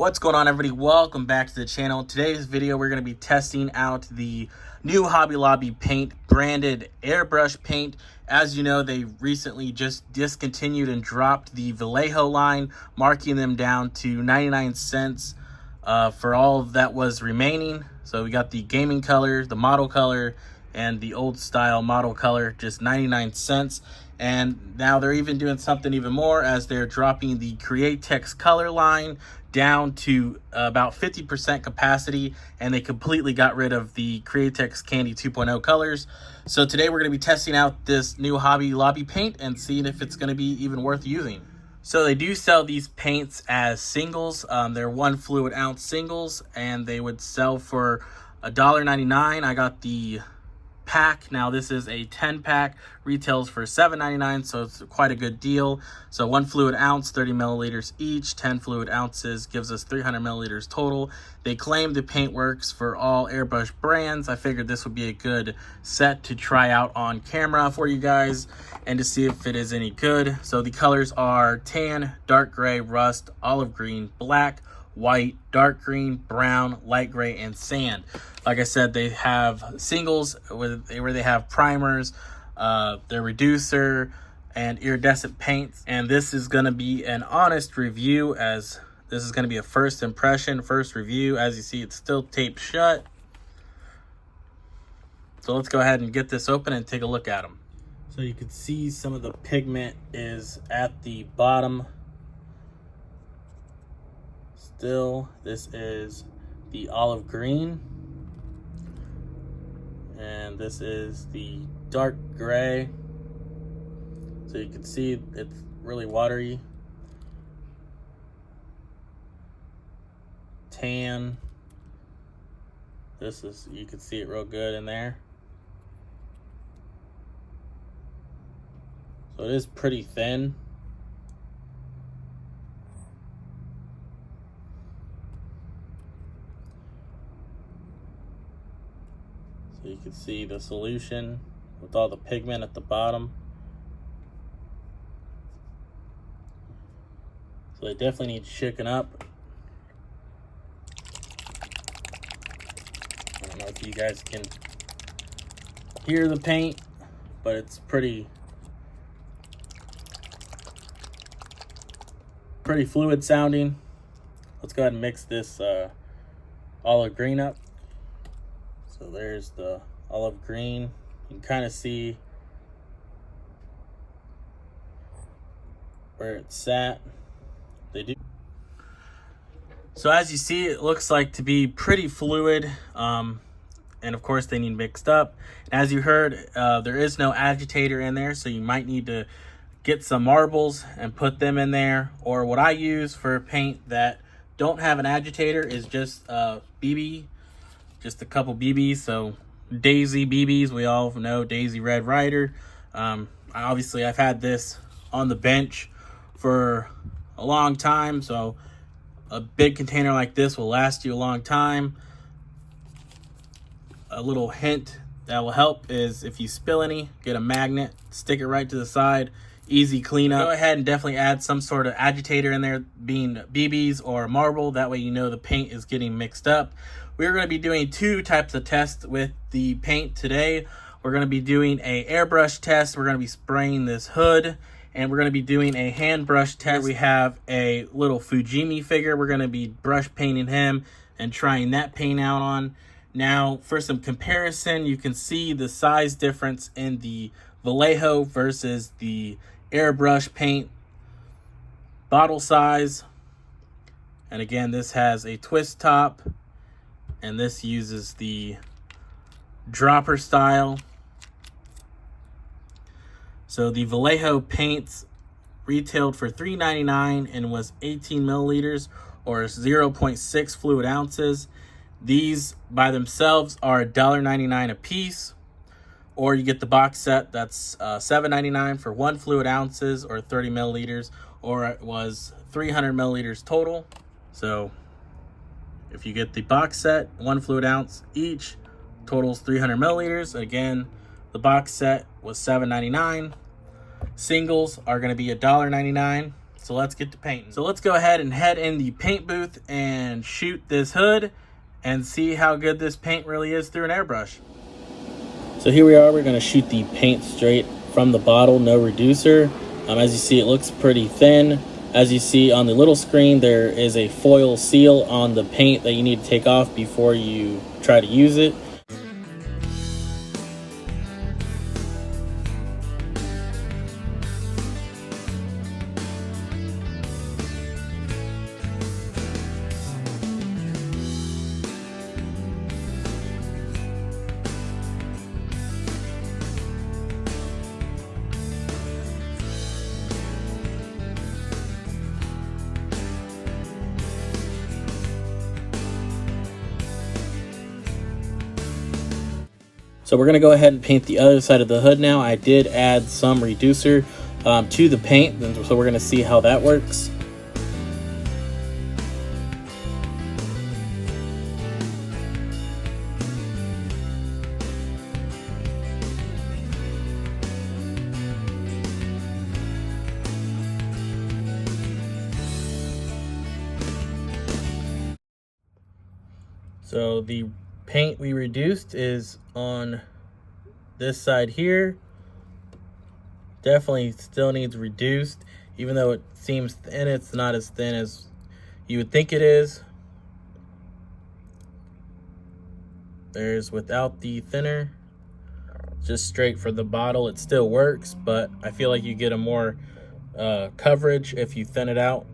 What's going on, everybody? Welcome back to the channel. Today's video, we're going to be testing out the new Hobby Lobby paint, branded Airbrush paint. As you know, they recently just discontinued and dropped the Vallejo line, marking them down to 99 cents for all that was remaining. So we got the gaming color, the model color, and the old style model color, just 99 cents. And now they're even doing something even more, as they're dropping the Createx color line down to about 50% capacity, and they completely got rid of the Createx Candy 2.0 colors. So today we're going to be testing out this new Hobby Lobby paint and seeing if it's going to be even worth using. So they do sell these paints as singles. They're 1 fluid ounce singles, and they would sell for $1.99. I got the pack. Now this is a 10 pack, retails for $7.99, so it's quite a good deal. So 1 fluid ounce, 30 milliliters each. 10 fluid ounces gives us 300 milliliters total. They claim the paint works for all Airbrush brands. I figured this would be a good set to try out on camera for you guys and to see if it is any good. So the colors are tan, dark gray, rust, olive green, black, white, dark green, brown, light gray, and sand. Like I said, they have singles where they have primers, their reducer, and iridescent paints. And this is going to be an honest review, as this is going to be a first impression, first review. As you see, it's still taped shut. So let's go ahead and get this open and take a look at them. So you can see some of the pigment is at the bottom. Still, this is the olive green, and this is the dark gray. So you can see it's really watery. Tan. This is, you can see it real good in there. So it is pretty thin. So you can see the solution with all the pigment at the bottom. So they definitely need shaken up. I don't know if you guys can hear the paint, but it's pretty fluid sounding. Let's go ahead and mix this olive green up. So there's the olive green. You can kind of see where it's sat. They do. So as you see, it looks like to be pretty fluid. And of course they need mixed up. As you heard, there is no agitator in there, so you might need to get some marbles and put them in there. Or what I use for paint that don't have an agitator is just BB. Just a couple BBs, so Daisy BBs, we all know Daisy Red Ryder. Obviously, I've had this on the bench for a long time, so a big container like this will last you a long time. A little hint that will help is if you spill any, get a magnet, stick it right to the side, easy cleanup. Go ahead and definitely add some sort of agitator in there, being BBs or marble. That way you know the paint is getting mixed up. We're going to be doing 2 types of tests with the paint today. We're going to be doing a airbrush test. We're going to be spraying this hood, and we're going to be doing a hand brush test. We have a little Fujimi figure. We're going to be brush painting him and trying that paint out on. Now, for some comparison, you can see the size difference in the Vallejo versus the airbrush paint bottle size. And again, this has a twist top, and this uses the dropper style. So the Vallejo paints retailed for $3.99 and was 18 milliliters or 0.6 fluid ounces. These by themselves are $1.99 a piece, or you get the box set. That's $7.99 for 1 fluid ounces or 30 milliliters, or it was 300 milliliters total. So if you get the box set, 1 fluid ounce each, totals 300 milliliters. Again, the box set was $7.99. Singles are going to be $1.99. So let's get to painting. So let's go ahead and head in the paint booth and shoot this hood and see how good this paint really is through an airbrush. So here we are, we're gonna shoot the paint straight from the bottle, no reducer. As you see, it looks pretty thin. As you see on the little screen, there is a foil seal on the paint that you need to take off before you try to use it. So we're going to go ahead and paint the other side of the hood now. I did add some reducer to the paint, so we're going to see how that works. So the paint we reduced is on this side here. Definitely still needs reduced. Even though it seems thin, it's not as thin as you would think it is. There's without the thinner. Just straight for the bottle. It still works, but I feel like you get a more coverage if you thin it out.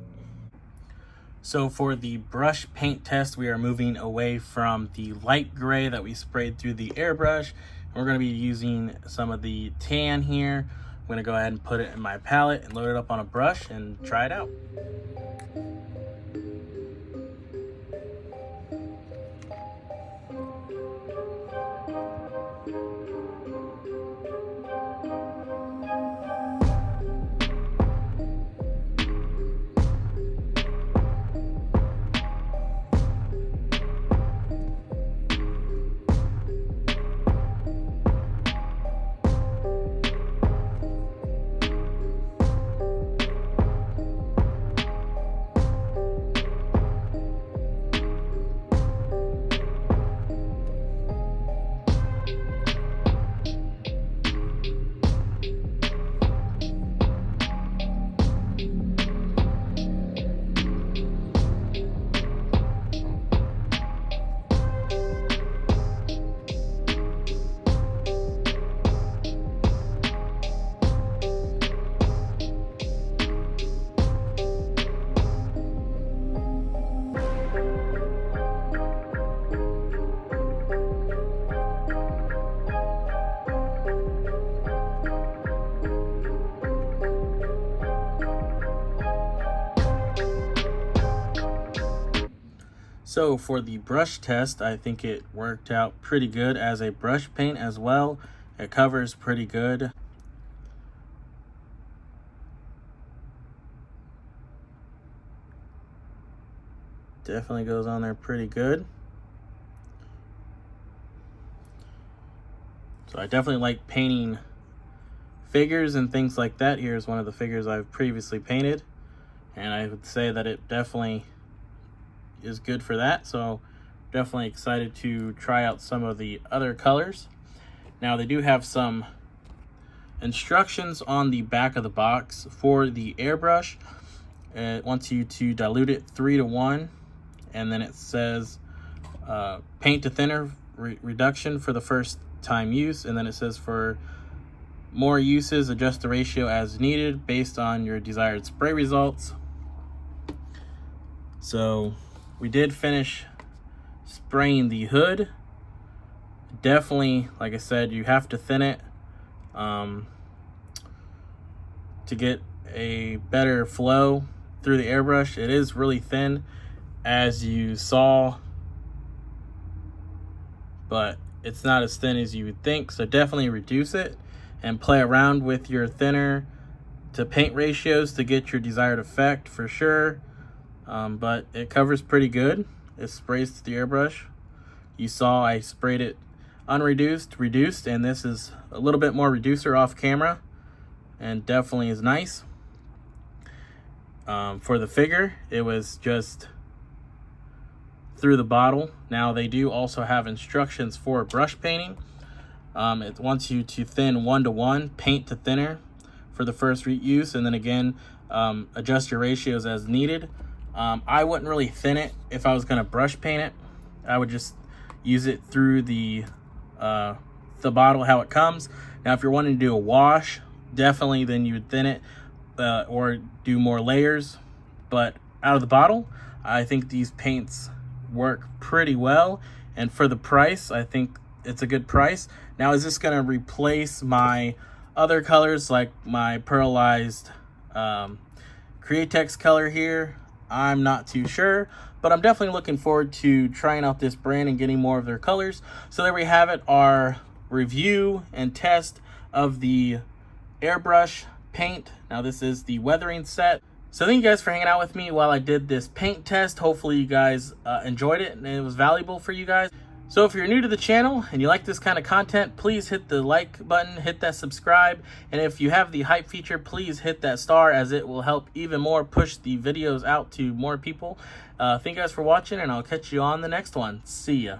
So for the brush paint test, we are moving away from the light gray that we sprayed through the airbrush. We're going to be using some of the tan here. I'm going to go ahead and put it in my palette and load it up on a brush and try it out. So for the brush test, I think it worked out pretty good as a brush paint as well. It covers pretty good. Definitely goes on there pretty good. So I definitely like painting figures and things like that. Here's one of the figures I've previously painted, and I would say that it definitely is good for that. So definitely excited to try out some of the other colors. Now they do have some instructions on the back of the box for the airbrush. It wants you to dilute it 3:1, and then it says paint to thinner reduction for the first time use, and then it says for more uses adjust the ratio as needed based on your desired spray results. So we did finish spraying the hood. Definitely, like I said, you have to thin it to get a better flow through the airbrush. It is really thin, as you saw, but it's not as thin as you would think. So definitely reduce it and play around with your thinner to paint ratios to get your desired effect for sure. But it covers pretty good. It sprays to the airbrush. You saw I sprayed it unreduced, reduced, and this is a little bit more reducer off camera, and definitely is nice. For the figure, it was just through the bottle. Now they do also have instructions for brush painting. It wants you to thin 1:1, paint to thinner for the first use, and then again adjust your ratios as needed. I wouldn't really thin it if I was going to brush paint it. I would just use it through the bottle how it comes. Now if you're wanting to do a wash, definitely then you would thin it or do more layers. But out of the bottle, I think these paints work pretty well, and for the price, I think it's a good price. Now, is this going to replace my other colors like my pearlized Createx color here? I'm not too sure, but I'm definitely looking forward to trying out this brand and getting more of their colors. So there we have it, our review and test of the Airbrush paint. Now this is the weathering set. So thank you guys for hanging out with me while I did this paint test. Hopefully you guys enjoyed it and it was valuable for you guys. So if you're new to the channel and you like this kind of content, please hit the like button, hit that subscribe, and if you have the hype feature, please hit that star, as it will help even more push the videos out to more people. Thank you guys for watching, and I'll catch you on the next one. See ya.